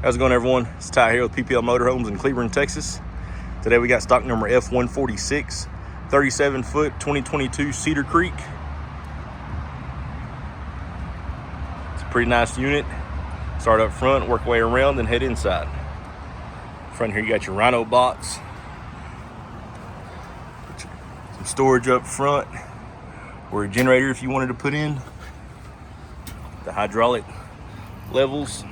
How's it going, everyone? It's Ty here with PPL Motorhomes in Cleveland, Texas. Today we got stock number F146, 37-foot 2022 Cedar Creek. It's a pretty nice unit. Start up front, work way around, then head inside. Front here you got your Rhino box. Some storage up front, or a generator if you wanted to put in. The hydraulic levels.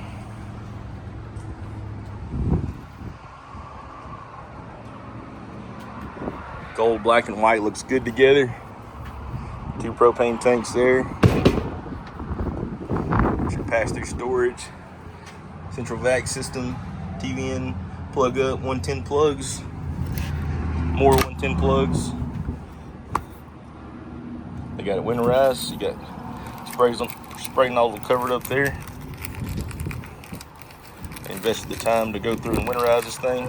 Gold, black, and white looks good together. 2 propane tanks there. Your pass-through storage. Central vac system. TV in, plug up, 110 plugs. More 110 plugs. They got it winterized. You got spray nozzle covered up there. They invested the time to go through and winterize this thing.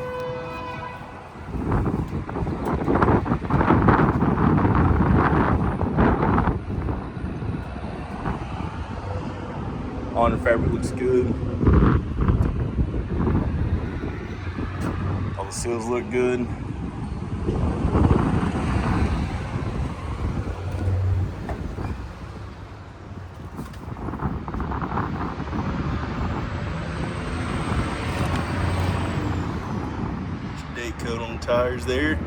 On fabric looks good. All the seals look good. Date code on the tires there.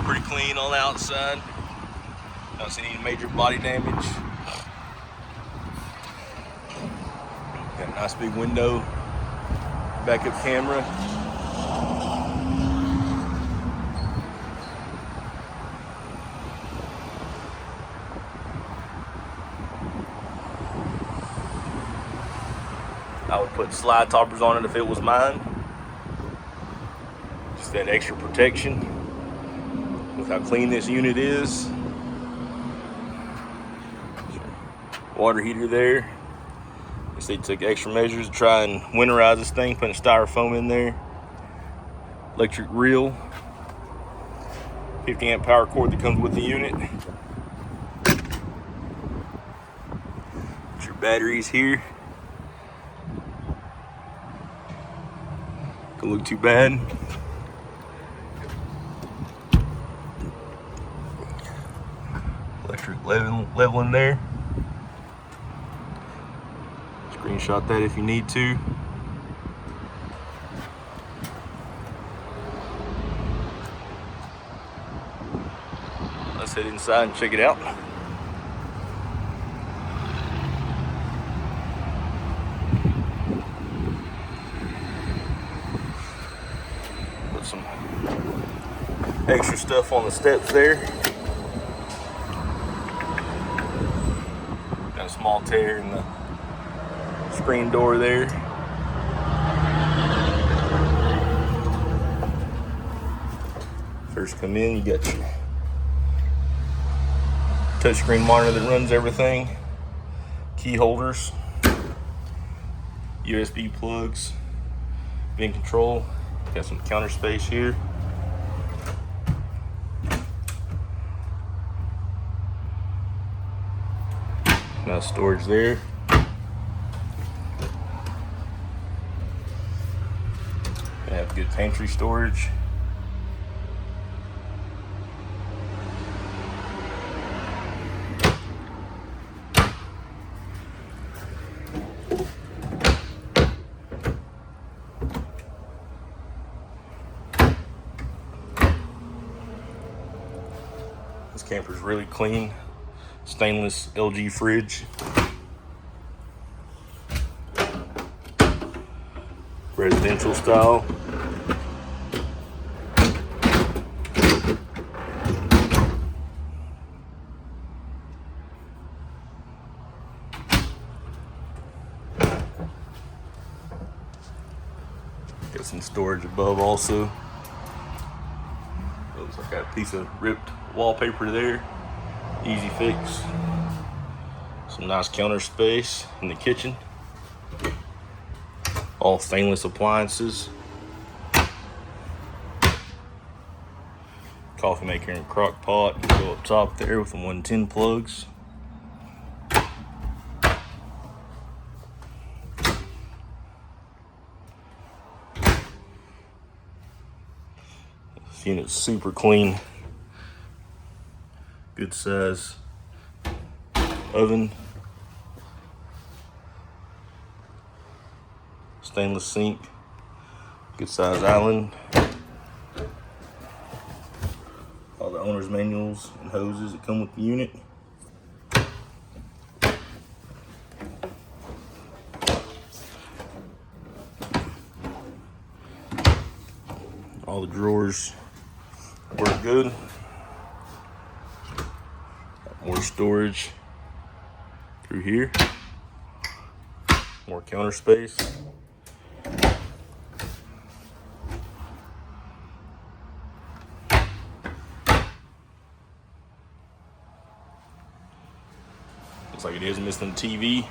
Pretty clean on the outside. Don't see any major body damage. Got a nice big window, backup camera. I would put slide toppers on it if it was mine. Just that extra protection. With how clean this unit is. Water heater there. They took extra measures to try and winterize this thing, putting styrofoam in there. Electric reel. 50 amp power cord that comes with the unit. Your batteries here. Don't look too bad. Electric leveling there. Screenshot that if you need to. Let's head inside and check it out. Put some extra stuff on the steps there. Small tear in the screen door there. First come in, you got your touchscreen monitor that runs everything, key holders, USB plugs, VIN control, got some counter space here. Now storage there. They have good pantry storage. This camper's really clean. Stainless LG fridge. Residential style. Got some storage above also. Looks like I got a piece of ripped wallpaper there. Easy fix. Some nice counter space in the kitchen. All stainless appliances. Coffee maker and crock pot go up top there with the 110 plugs. This unit's super clean. Good size oven. Stainless sink. Good size island. All the owner's manuals and hoses that come with the unit. All the drawers work good. More storage through here. More counter space. Looks like it is missing TV.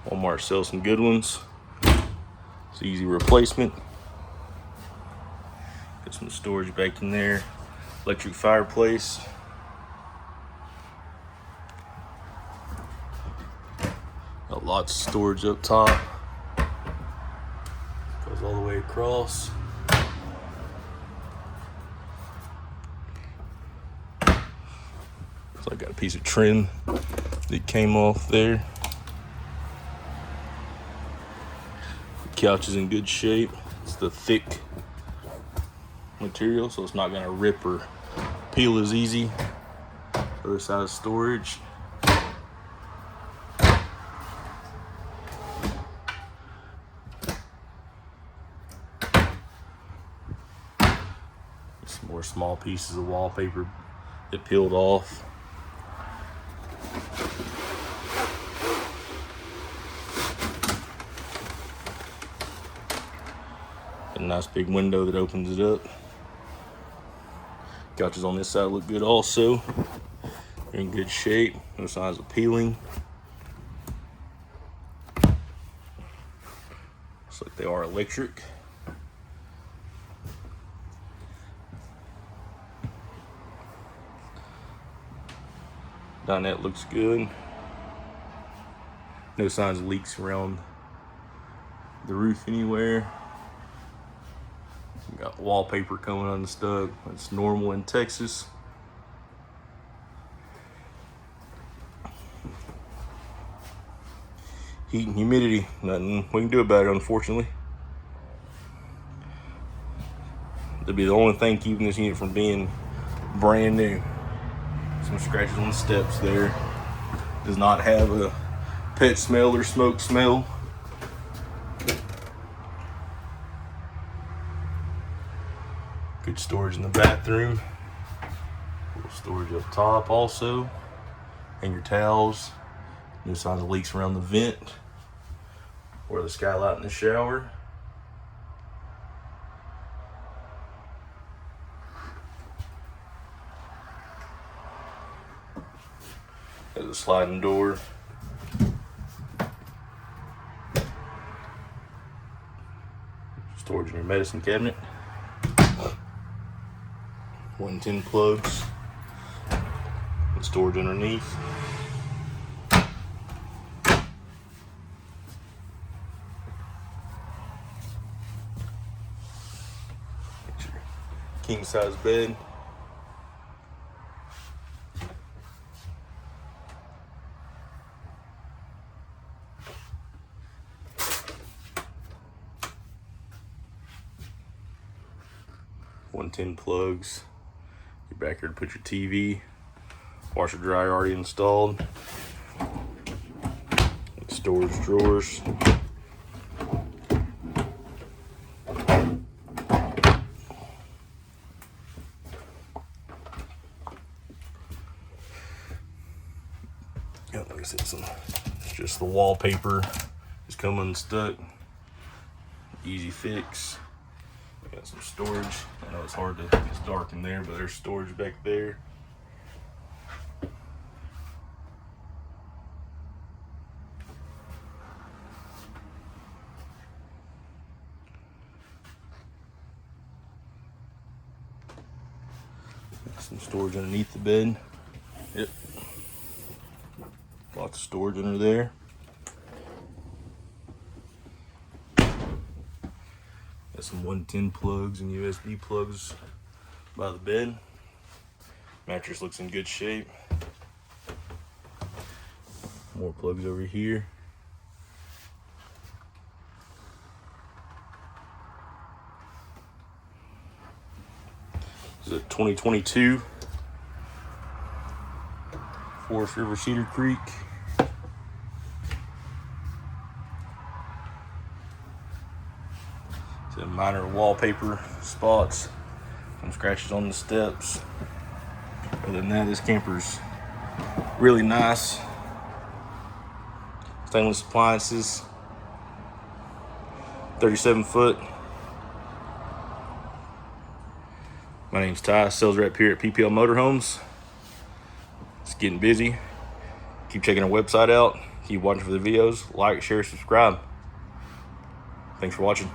Walmart sells some good ones. It's easy replacement. Got some storage back in there. Electric fireplace. Got lots of storage up top. Goes all the way across. So I got a piece of trim that came off there. The couch is in good shape. It's the thick material, so it's not gonna rip or peel as easy. Other side of storage. Some more small pieces of wallpaper that peeled off. A nice big window that opens it up. Couches on this side look good also. They're in good shape. No signs of peeling. Looks like they are electric. Dinette looks good. No signs of leaks around the roof anywhere. We got wallpaper coming unstuck. It's normal in Texas. Heat and humidity, nothing we can do about it, unfortunately. That'd be the only thing keeping this unit from being brand new. Some scratches on the steps there. Does not have a pet smell or smoke smell. Good storage in the bathroom. A little storage up top also. Hang your towels. No signs of leaks around the vent or the skylight in the shower. There's a sliding door. Storage in your medicine cabinet. 110 plugs. And storage underneath. King size bed. .110 plugs. You're back here to put your TV. Washer dryer already installed. Storage drawers. Like I said, it's just the wallpaper is coming unstuck. Easy fix. Got some storage. I know it's hard to, it's dark in there, but there's storage back there. Got some storage underneath the bed. Yep. Lots of storage under there. Got some 110 plugs and USB plugs by the bed. Mattress looks in good shape. More plugs over here. This is a 2022 Forest River Cedar Creek. Some minor wallpaper spots, some scratches on the steps. Other than that, this camper's really nice. Stainless appliances, 37 foot. My name's Ty, sales rep here at PPL Motorhomes. It's getting busy. Keep checking our website out. Keep watching for the videos. Like, share, subscribe. Thanks for watching.